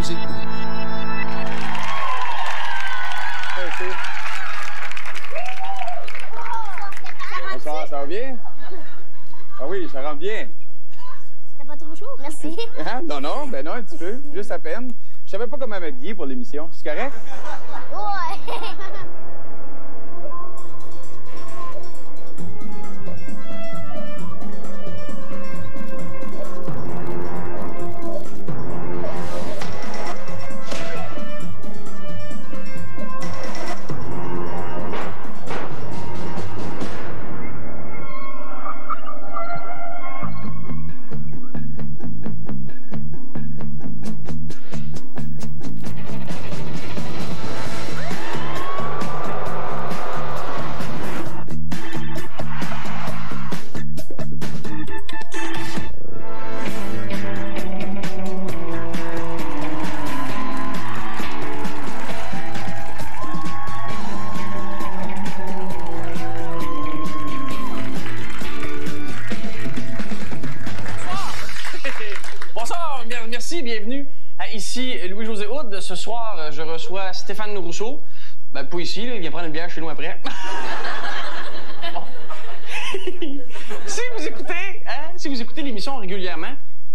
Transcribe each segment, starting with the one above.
Louis-José Hood. Merci. Bonsoir, ça va bien? Ah oui, ça rentre bien. C'était pas trop chaud? Merci. Hein? Non, non, ben non, un petit peu, juste à peine. Je savais pas comment m'habiller pour l'émission. C'est correct? Ouais. Merci, bienvenue à ici Louis-José Hood. Ce soir, je reçois Stéphane Rousseau. Ben, pas ici, là, il vient prendre une bière chez nous après. Si vous écoutez l'émission régulièrement,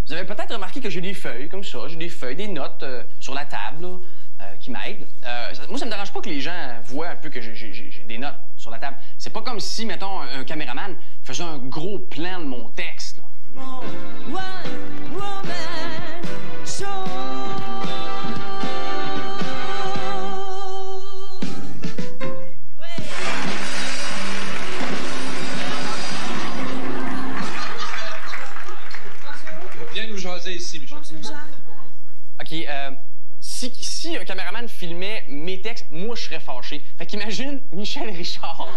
vous avez peut-être remarqué que j'ai des feuilles comme ça, j'ai des feuilles, des notes sur la table là, qui m'aident. Moi, ça me dérange pas que les gens voient un peu que j'ai des notes sur la table. C'est pas comme si, mettons, un caméraman faisait un gros plan de mon texte. Là. Viens nous jaser ici, Michel. OK, si un caméraman filmait mes textes, moi, je serais fâché. Fait qu'imagine Michel Richard.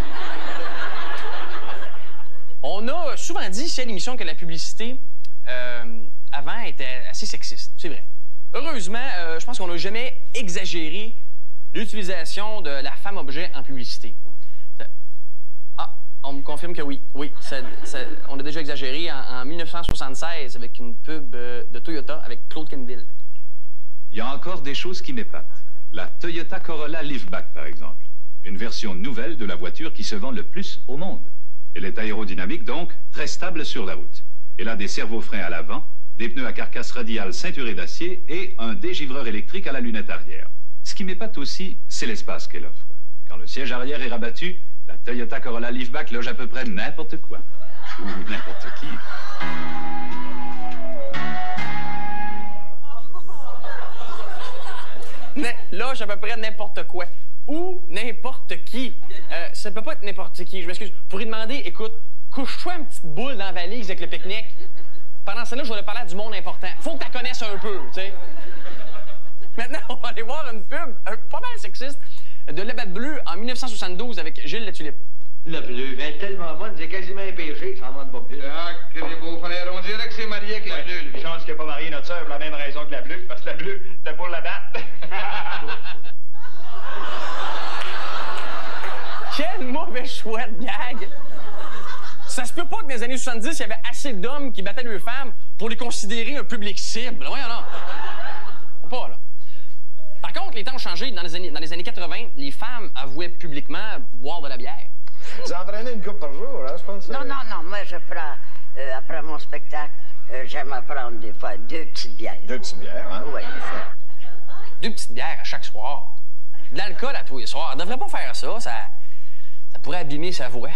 On a souvent dit ici à l'émission que la publicité, avant, était assez sexiste. C'est vrai. Heureusement, je pense qu'on n'a jamais exagéré l'utilisation de la femme-objet en publicité. Ah, on me confirme que oui. Oui, on a déjà exagéré en 1976 avec une pub de Toyota avec Claude Kenville. Il y a encore des choses qui m'épatent. La Toyota Corolla Liftback, par exemple. Une version nouvelle de la voiture qui se vend le plus au monde. Elle est aérodynamique, donc très stable sur la route. Elle a des servofreins à l'avant, des pneus à carcasse radiale ceinturés d'acier et un dégivreur électrique à la lunette arrière. Ce qui m'épate aussi, c'est l'espace qu'elle offre. Quand le siège arrière est rabattu, la Toyota Corolla Liftback loge à peu près n'importe quoi. Ou n'importe qui. Loge à peu près n'importe quoi. Ou n'importe qui. Ça peut pas être n'importe qui. Je m'excuse. Pour lui demander, écoute, couche-toi une petite boule dans la valise avec le pique-nique. Pendant celle-là, je vais lui parler du monde important. Faut que tu la connaisses un peu, tu sais. Maintenant, on va aller voir une pub pas mal sexiste de La Bête Bleue en 1972 avec Gilles Latulippe. La bleue, elle est tellement bonne, c'est quasiment un péché, ça en demande pas plus. Ah, que les beaux frères, on dirait que c'est marié avec la bleue, lui. Chance qu'il n'a pas marié notre sœur pour la même raison que la bleue, parce que la bleue, c'était pour la date. Quel mauvais choix de gag! Ça se peut pas que dans les années 70, il y avait assez d'hommes qui battaient leurs femmes pour les considérer un public cible. Voyons là. Pas, là. Par contre, les temps ont changé. Dans les années 80, les femmes avouaient publiquement boire de la bière. Vous en prenez une coupe par jour, hein, je pense. Non, moi, je prends, après mon spectacle, j'aime prendre des fois 2 petites bières. 2 petites bières, hein? Oui. 2 petites bières à chaque soir. De l'alcool à tous les soirs. On devrait pas faire ça. Ça pourrait abîmer sa voix.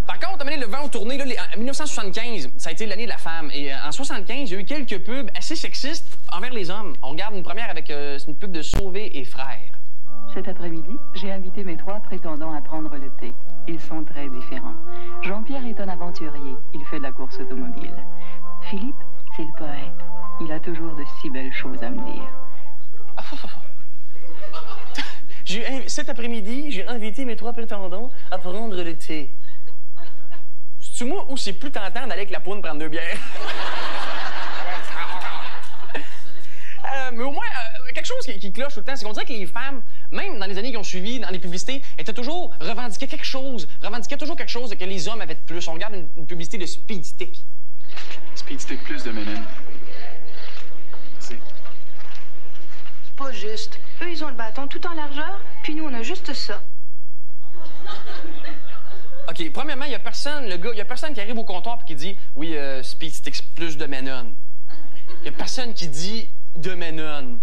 Par contre, le vent au tourné, là, en 1975, ça a été l'année de la femme. Et en 1975, il y a eu quelques pubs assez sexistes envers les hommes. On regarde une première avec une pub de Sauvé et Frères. Cet après-midi, j'ai invité mes 3 prétendants à prendre le thé. Ils sont très différents. Jean-Pierre est un aventurier. Il fait de la course automobile. Philippe, c'est le poète. Il a toujours de si belles choses à me dire. Cet après-midi, j'ai invité mes 3 prétendants à prendre le thé. C'est-tu moi ou c'est plus tentant d'aller avec la poune prendre 2 bières? Mais au moins, quelque chose qui cloche tout le temps, c'est qu'on dirait que les femmes, même dans les années qui ont suivi, dans les publicités, étaient toujours revendiquaient toujours quelque chose que les hommes avaient de plus. On regarde une publicité de Speed Stick. Speed Stick plus de Ménène. juste. Eux, ils ont le bâton tout en largeur, puis nous, on a juste ça. OK, premièrement, il y a personne qui arrive au comptoir et qui dit « Oui, Speed Sticks plus de Menon ». Il y a personne qui dit « de Menon ».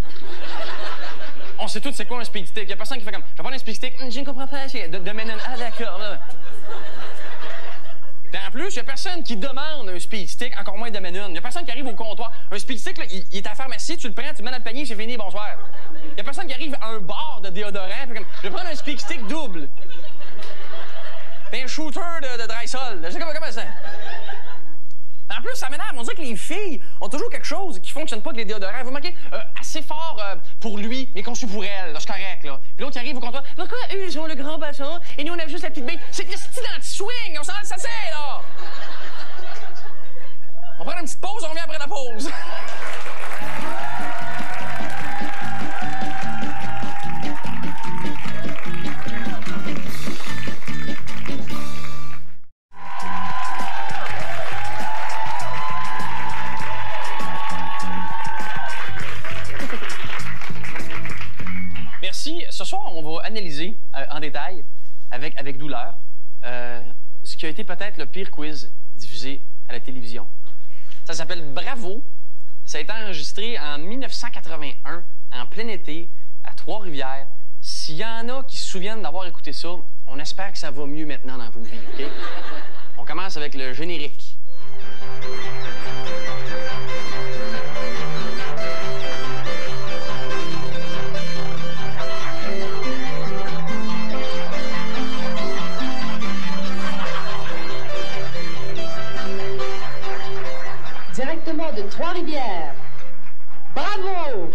On sait tous c'est quoi un Speed Stick. Il y a personne qui fait comme « Je vais prendre un Speed Stick, je ne comprends pas, de Menon. Ah, d'accord. » En plus, il y a personne qui demande un Speed Stick, encore moins de Menon. Il y a personne qui arrive au comptoir. Un Speed Stick, là, il est à la pharmacie, tu le prends, tu le mets dans le panier, c'est fini, bonsoir. Il y a personne qui arrive à un bar de déodorant, puis comme « Je vais prendre un Speed Stick double. » Puis un shooter de dry sol. Je sais comment ça. En plus, ça m'énerve. On dirait que les filles ont toujours quelque chose qui fonctionne pas avec les déodorants. Vous remarquez, assez fort pour lui, mais conçu pour elle. C'est correct, là. Puis l'autre, il arrive au comptoir. Pourquoi eux, ils ont le grand bâton et nous, on a juste la petite bille? C'est le style anti-swing. On s'en va, ça c'est, là. On prend une petite pause, on revient après la pause. Ce soir, on va analyser en détail, avec douleur, ce qui a été peut-être le pire quiz diffusé à la télévision. Ça s'appelle Bravo. Ça a été enregistré en 1981, en plein été, à Trois-Rivières. S'il y en a qui se souviennent d'avoir écouté ça, on espère que ça va mieux maintenant dans vos vies, OK? On commence avec le générique. Directement de Trois-Rivières. Bravo!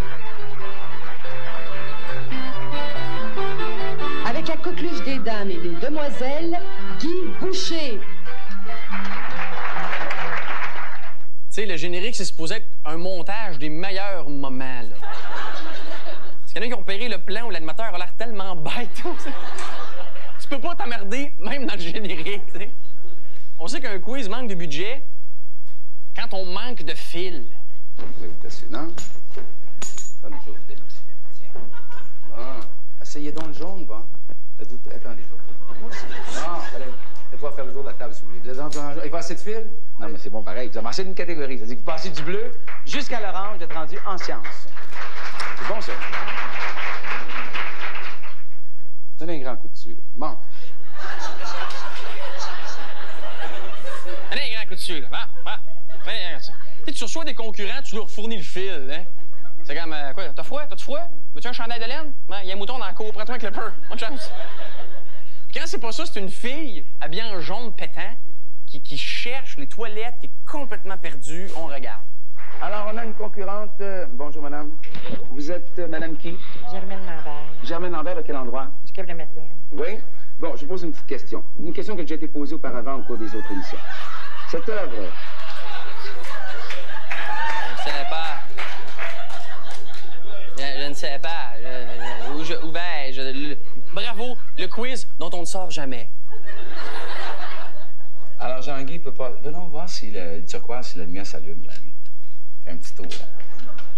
Avec la coqueluche des dames et des demoiselles, Guy Boucher. Tu sais, le générique, c'est supposé être un montage des meilleurs moments, là. Parce qu'il y en a qui ont repéré le plan où l'animateur a l'air tellement bête. Tu peux pas t'emmerder, même dans le générique, tu sais. On sait qu'un quiz manque de budget quand on manque de fil. Vous voulez vous casser, non? Attendez, je vais vous donner. Tiens. Bon. Essayez donc le jaune, bon. Êtes-vous prêts? Attendez, je vais. Moi aussi. Non, allez. Faites-vous faire le tour de la table, si vous voulez. Vous êtes dans un jaune. Il va assez de fil? Non, mais c'est bon, pareil. Vous avancez d'une catégorie. Ça veut dire que vous passez du bleu jusqu'à l'orange, vous êtes rendu en sciences. C'est bon, ça? Donnez un grand coup dessus, là. Bon. Donnez un grand coup dessus, là. Va. Tu reçois des concurrents, tu leur fournis le fil, hein? C'est comme, quoi, t'as froid? T'as-tu froid? Veux-tu un chandail de laine? Il y a un mouton dans la cour, prends-toi un clipper. Bonne chance. Quand c'est pas ça, c'est une fille habillée en jaune pétant qui cherche les toilettes, qui est complètement perdue. On regarde. Alors, on a une concurrente. Bonjour, madame. Vous êtes madame qui? Germaine Lambert. Germaine Lambert, de quel endroit? Du Cap de Madeleine. Oui? Bon, je vous pose une petite question. Une question qui a déjà été posée auparavant au cours des autres émissions. Cette œuvre... Je ne sais pas. Je ne sais pas. Où vais-je? Bravo, le quiz dont on ne sort jamais. Alors, Jean-Guy peut pas... Venons voir si le turquoise, si la lumière s'allume, Jean-Guy. Fais un petit tour, là.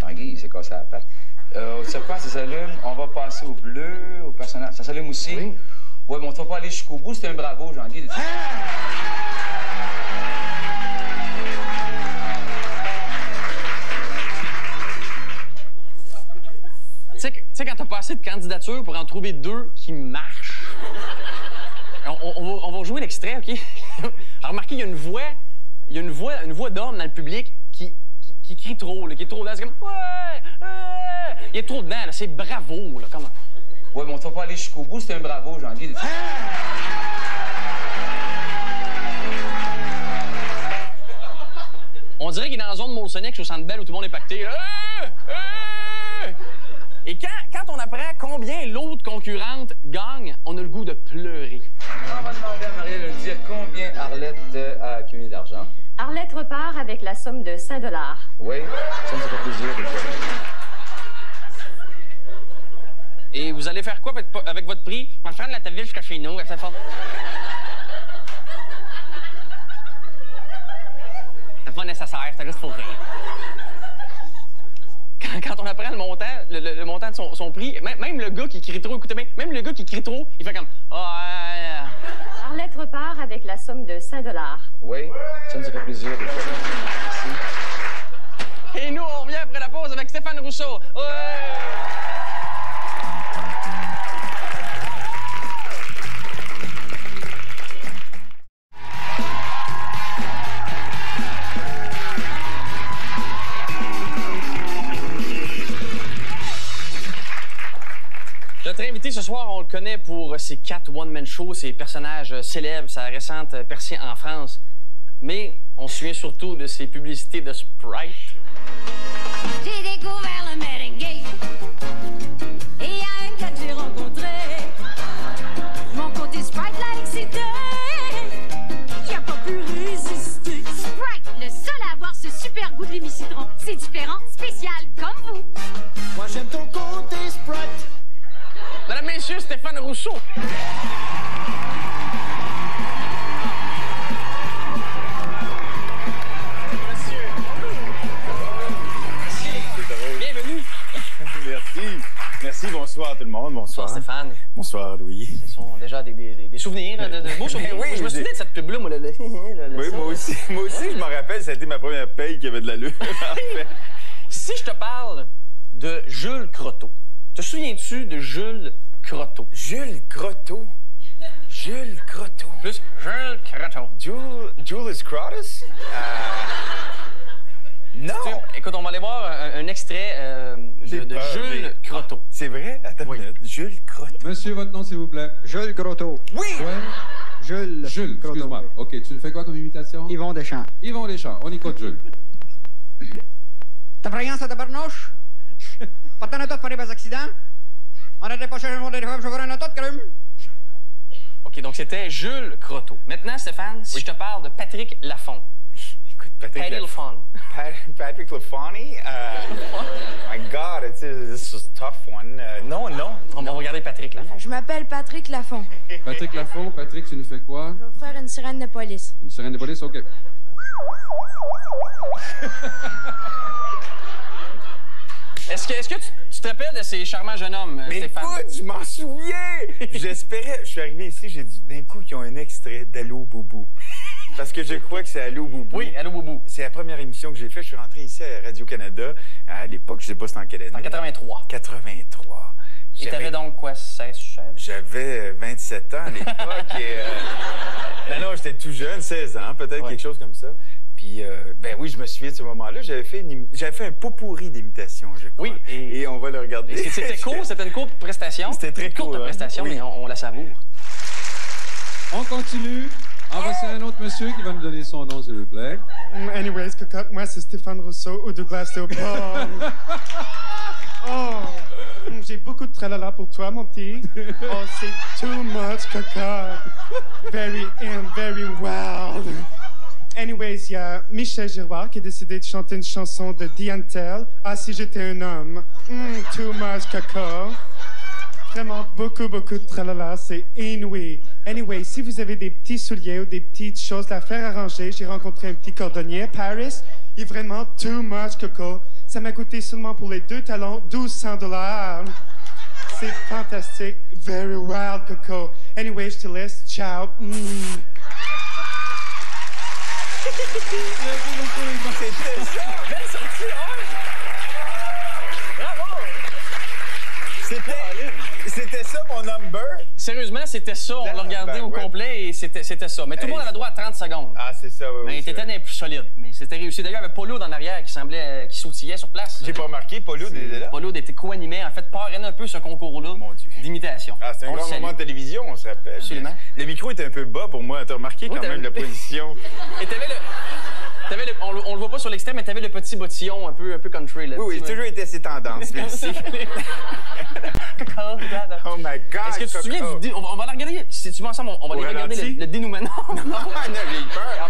Jean-Guy, il s'est cassé la patte. Au turquoise, ça s'allume. On va passer au bleu, au personnage. Ça s'allume aussi? Oui. Ouais, mais on ne va pas aller jusqu'au bout. C'était un bravo, Jean-Guy. Tu sais, quand t'as pas assez de candidatures pour en trouver deux qui marchent, on va jouer l'extrait, OK? Alors, remarquez, il y a une voix d'homme dans le public qui crie trop, là, qui est trop dedans. C'est comme, ouais! Il est trop dedans, là, c'est bravo, là, comment? Ouais, mais on ne va pas aller jusqu'au bout, c'était un bravo, Jean-Guy. On dirait qu'il est dans la zone Molsonic au Centre Bell où tout le monde est pacté. Et quand on apprend combien l'autre concurrente gagne, on a le goût de pleurer. On va demander à Marie de dire combien Arlette a accumulé d'argent. Arlette repart avec la somme de 5 $. Oui, ça me fait plaisir de faire. Et vous allez faire quoi avec votre prix? On va prendre la table jusqu'à chez nous. C'est pas nécessaire, c'est juste pour rire. Quand on apprend le montant de son prix. Même le gars qui crie trop, écoutez bien, même le gars qui crie trop, il fait comme... Arlette repart avec la somme de 5 $. Oui, ça nous a fait plaisir de faire. Merci. Et nous, on revient après la pause avec Stéphane Rousseau. Ouais! Notre invité ce soir, on le connaît pour ses 4 one-man shows, ses personnages célèbres, sa récente percée en France. Mais on se souvient surtout de ses publicités de Sprite. J'ai découvert le merengue et y a un gars que j'ai rencontré. Mon côté Sprite l'a excité. Il a pas pu résister. Sprite, le seul à avoir ce super goût de l'émi-citron. C'est différent, spécial, comme vous. Moi j'aime ton côté Sprite. Mesdames, messieurs, Stéphane Rousseau. Bienvenue. Merci. Merci, bonsoir tout le monde. Bonsoir. Stéphane. Bonsoir, Louis. Ce sont déjà des souvenirs, de beaux souvenirs. Oui, je me souviens de cette pub-là, moi. Oui, moi aussi, je m'en rappelle, ça a été ma première paye qui avait de l'allure. Si je te parle de Jules Croteau, te souviens-tu de Jules Croteau? Jules Croteau? Jules Croteau. Plus Jules Croteau. Julius Crotus? Non! Écoute, on va aller voir un extrait de Jules Croteau. C'est vrai? Attends une minute. Jules Croteau. Monsieur, votre nom, s'il vous plaît. Jules Croteau. Oui! Ouais. Jules Croteau. Excuse-moi. OK, tu fais quoi comme imitation? Yvon Deschamps. Yvon Deschamps. On écoute Jules. Ta fréquence à ta barnouche? Pas de note pour les accidents? On n'était pas chercher le monde des femmes, je veux un auto de crime. OK, donc c'était Jules Croteau. Maintenant, Stéphane, si je te parle de Patrick Laffont. Écoute, Patrick Laffont. Patrick Laffonti? My God, this is a tough one. Non. On va regarder Patrick Laffont. Je m'appelle Patrick Laffont. Patrick Laffont. Patrick, tu nous fais quoi? Je vais vous faire une sirène de police. Une sirène de police? OK. Est-ce que tu te rappelles de ces charmants jeunes hommes, Mais Stéphane? écoute, je m'en souviens! J'espérais, je suis arrivé ici, j'ai dit d'un coup qu'ils ont un extrait d'Allô Boubou. Parce que je crois que c'est Allô Boubou. Oui, Allô Boubou. C'est la première émission que j'ai faite. Je suis rentré ici à Radio-Canada. À l'époque, je sais pas c'était en quelle année. En 83. 83. Et t'avais donc quoi, 16? J'avais 27 ans à l'époque. Non, j'étais tout jeune, 16 ans, peut-être quelque chose comme ça. Puis, ben oui, je me souviens de ce moment-là. J'avais fait un pot pourri d'imitation, je crois. Oui. Et on va le regarder. C'était court, c'était une courte prestation. C'était très court. Courte prestation, mais on la savoure. On continue. Voici un autre monsieur qui va nous donner son nom, s'il vous plaît. Anyways, cocotte, moi, c'est Stéphane Rousseau ou Douglas Léopold. J'ai beaucoup de tralala pour toi, mon petit. Oh, c'est too much, cocotte. Very wild. Anyways, il y a Michel Giroir qui a décidé de chanter une chanson de Diane Tell. Ah, si j'étais un homme. Too much, cocotte. Vraiment beaucoup de tralala, c'est inouï. Anyway, si vous avez des petits souliers ou des petites choses à faire arranger, j'ai rencontré un petit cordonnier à Paris. Il est vraiment too much, coco. Ça m'a coûté seulement pour les 2 talons $1200. C'est fantastique. Very wild, coco. Anyway, je te laisse. Ciao. C'était ça! Belle sortie, Bravo! C'était ça mon number? Sérieusement, c'était ça. On l'a regardé au complet et c'était ça. Mais tout le monde avait droit à 30 secondes. Ah, c'est ça, oui. Mais t'étais des plus solides. Mais c'était réussi. D'ailleurs, il y avait Paulo en arrière qui sautillait sur place. J'ai pas remarqué, Paulo était là. Paulo était co-animé. En fait, parrainait un peu ce concours-là d'imitation. Ah, c'est un grand moment de télévision, on se rappelle. Absolument. Le micro était un peu bas pour moi. T'as remarqué quand même la position. Et on le voit pas sur l'extérieur, mais t'avais le petit bottillon un peu country. Là, oui, toujours été assez tendance, merci. Oh my God! Est-ce que tu te souviens on va la regarder, si tu veux ensemble, on va aller regarder le dénouement. Non, j'ai peur.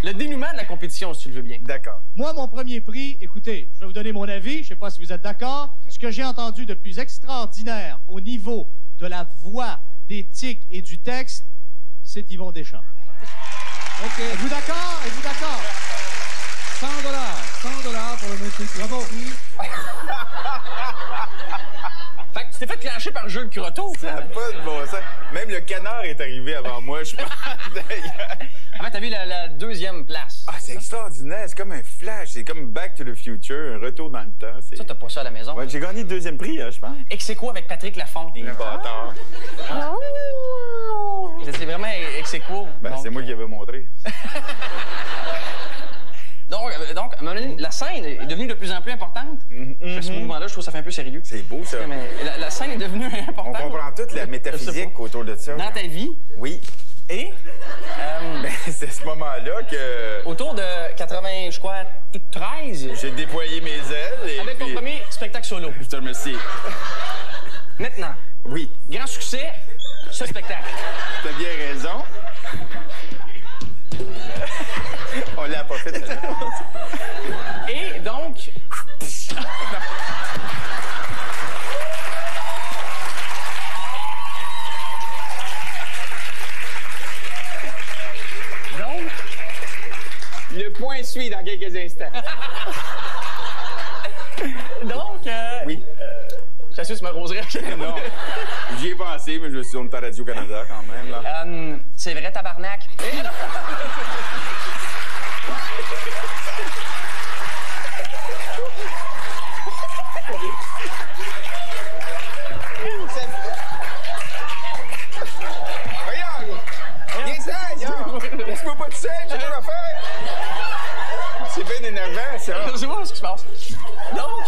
Le dénouement de la compétition, si tu le veux bien. D'accord. Moi, mon premier prix, écoutez, je vais vous donner mon avis, je sais pas si vous êtes d'accord. Ce que j'ai entendu de plus extraordinaire au niveau de la voix, des tics et du texte, c'est Yvon Deschamps. OK. Êtes-vous d'accord? $100 pour le monsieur qui Bravo. Fait que tu t'es fait clencher par Jules Croteau. Ça n'a pas de bon sens. Même le canard est arrivé avant moi, je pense. En fait, t'as vu la deuxième place. Ah, c'est extraordinaire. C'est comme un flash. C'est comme Back to the Future, un retour dans le temps. Ça, t'as pas ça à la maison? Ouais, j'ai gagné le deuxième prix, hein, je pense. Ex-aequo avec Patrick Lafont. Le bâtard. C'est vraiment ex-aequo. Ben, c'est moi qui avais montré. Donc, à un moment donné, la scène est devenue de plus en plus importante. À ce mouvement-là, je trouve que ça fait un peu sérieux. C'est beau, ça. Mais la scène est devenue importante. On comprend toute la métaphysique autour de ça. Dans ta vie. Oui. Et? Ben, c'est à ce moment-là que... Autour de 80, je crois, 13. J'ai déployé mes ailes et avec ton premier spectacle solo. Je te remercie. Maintenant. Oui. Grand succès, ce spectacle. T'as bien raison. On l'a pas fait. Et donc... Le point suit dans quelques instants. Donc, oui. J'assume ma roseraie. Non. J'y ai pensé, mais je me suis dit, on est à Radio-Canada quand même. Là. C'est vrai, tabarnak. Regarde! Viens ça, laisse-moi pas tout seul, j'ai rien à faire! C'est bien énervant, ça. Je sais pas ce qui se passe. Donc,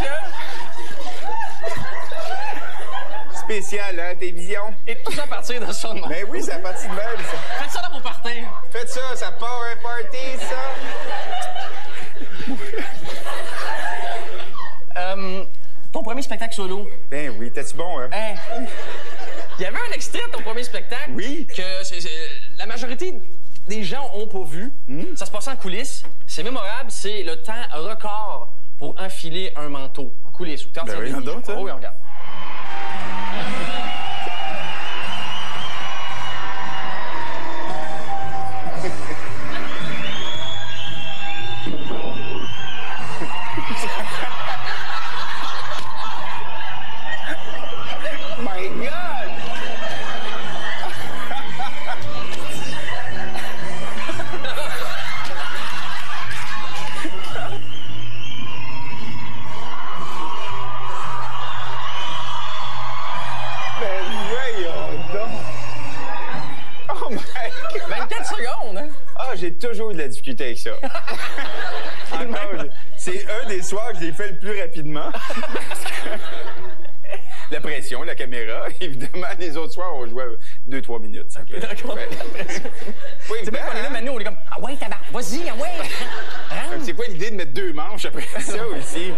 spécial, hein, télévision. Et tout ça à partir de ça, non? Ben oui, c'est à partir de même, ça. Faites ça dans vos parties. Faites ça, ça part un party, ça. Ton premier spectacle solo. Ben oui, t'es-tu bon, hein? Il y avait un extrait de ton premier spectacle. Oui. Que la majorité des gens n'ont pas vu. Ça se passait en coulisses. C'est mémorable. C'est le temps record pour enfiler un manteau en coulisses. Ben oui, d'autres, oh, oui, on regarde. My God! Ben voyons donc! Oh my God! 24 secondes, hein? Ah, j'ai toujours eu de la difficulté avec ça. Encore, c'est un des soirs que je l'ai fait le plus rapidement. Parce que la pression, la caméra, évidemment, les autres soirs, on jouait 2-3 minutes. Okay, d'accord. Ouais. C'est bien qu'on est là maintenant, on est comme « Ah ouais, tabac, vas-y, ah ouais! » C'est quoi l'idée de mettre 2 manches après ça aussi?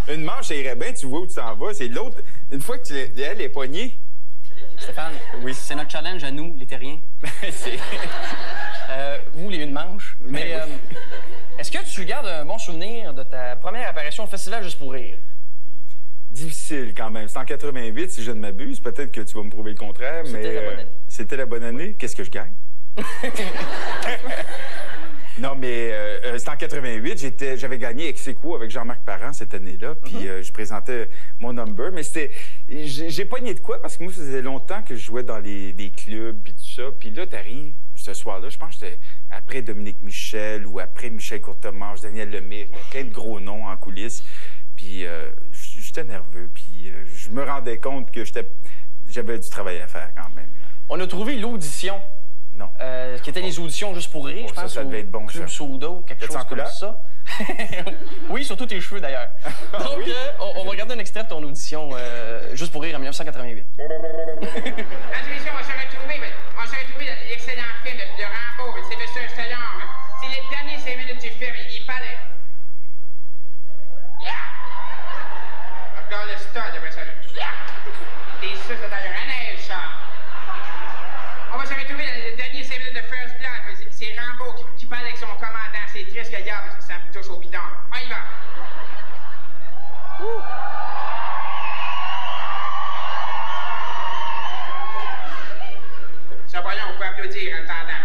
Une manche, ça irait bien, tu vois où tu t'en vas. C'est l'autre. Une fois que tu les poignées. Stéphane, oui. C'est notre challenge à nous, les terriens. Vous, les une manche. Mais est-ce que tu gardes un bon souvenir de ta première apparition au Festival Juste pour rire? Difficile quand même. C'est en 88, si je ne m'abuse. Peut-être que tu vas me prouver le contraire. C'était la bonne année. C'était la bonne année. Qu'est-ce que je gagne? Non, mais c'était en 88. J'avais gagné ex-aequo avec Jean-Marc Parent cette année-là. Puis je présentais mon number. Mais c'était... J'ai pogné de quoi? Parce que moi, ça faisait longtemps que je jouais dans des clubs et tout ça. Puis là, t'arrives ce soir-là. Je pense que j'étais après Dominique Michel ou après Michel Courtemanche, Daniel Lemire. Il y a plein de gros noms en coulisses. Puis j'étais nerveux. Puis je me rendais compte que j'avais du travail à faire quand même. On a trouvé l'audition. Non. Qui étaient les auditions Juste pour rire, je pense. Ça devait être bon, Club ça. Soda ou quelque chose comme ça. Oui, surtout tes cheveux, d'ailleurs. Donc, oui. On va regarder un extrait de ton audition Juste pour rire en 1988. On s'est retrouvé dans l'excellent film de Rambo, c'est Sylvester Stallone. C'est les derniers 5 minutes du film, il parlait. Yeah! Regarde le stud après ça. Yeah! Des suces dans la neige, ça. On va se retrouver dans les derniers 5 minutes de First Blood. C'est Rambo qui parle avec son commandant. C'est triste que regarde, ça me touche au bidon. On y va. Ça va, on peut applaudir en attendant.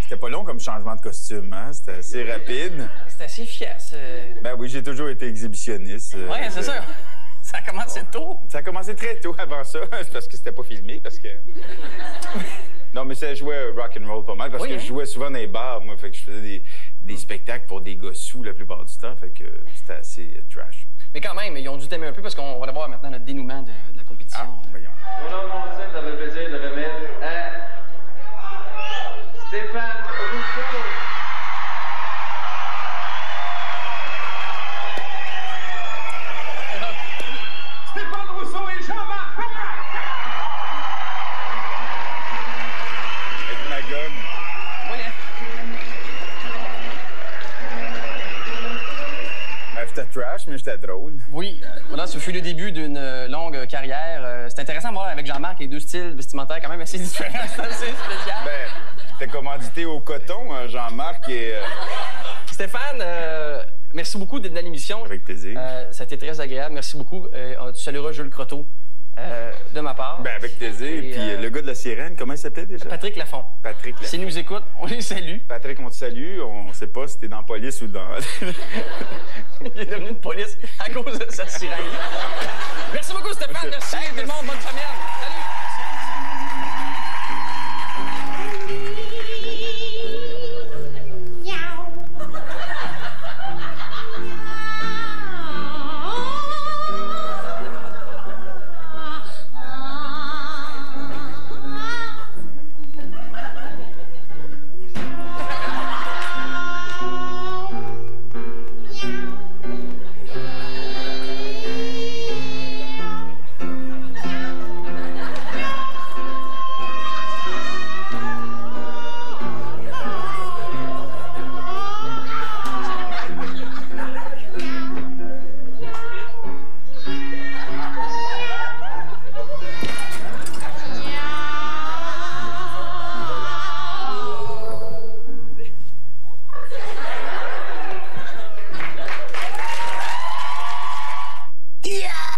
C'était c'était pas long comme changement de costume, hein? C'était assez rapide. C'était assez efficace. Ben oui, j'ai toujours été exhibitionniste. Oui, c'est ça. Ça a commencé tôt. Ça a commencé très tôt avant ça, parce que c'était pas filmé, parce que... Non, mais ça jouait rock and roll pas mal, parce que je jouais souvent dans les bars, moi, fait que je faisais des spectacles pour des gars sous la plupart du temps, fait que c'était assez trash. Mais quand même, ils ont dû t'aimer un peu, parce qu'on va avoir maintenant notre dénouement de la compétition. Ah, voyons. Au nom de mon scène, j'avais le plaisir de remettre à Stéphane Rousseau. Stéphane Rousseau et Jean-Marc Parent. Avec ma gomme. Oui, hein? Ben, j'étais trash, mais j'étais drôle. Oui, voilà, ce fut le début d'une longue carrière. C'est intéressant de voir avec Jean-Marc les deux styles vestimentaires quand même assez différents. C'est assez spécial. Ben, t'es commandité au coton, Jean-Marc, et... Stéphane, merci beaucoup d'être dans l'émission. Avec plaisir. Ça a été très agréable. Merci beaucoup. Tu salueras Jules Croteau de ma part. Ben, avec plaisir. Et puis le gars de la sirène, comment il s'appelait déjà? Patrick Lafont. Patrick Lafont. S'ils nous écoutent, on les salue. Patrick, on te salue. On sait pas si t'es dans la police ou dans... Il est devenu une police à cause de sa sirène. Merci beaucoup, Stéphane. Merci tout le monde. Bonne semaine. Salut. Yeah!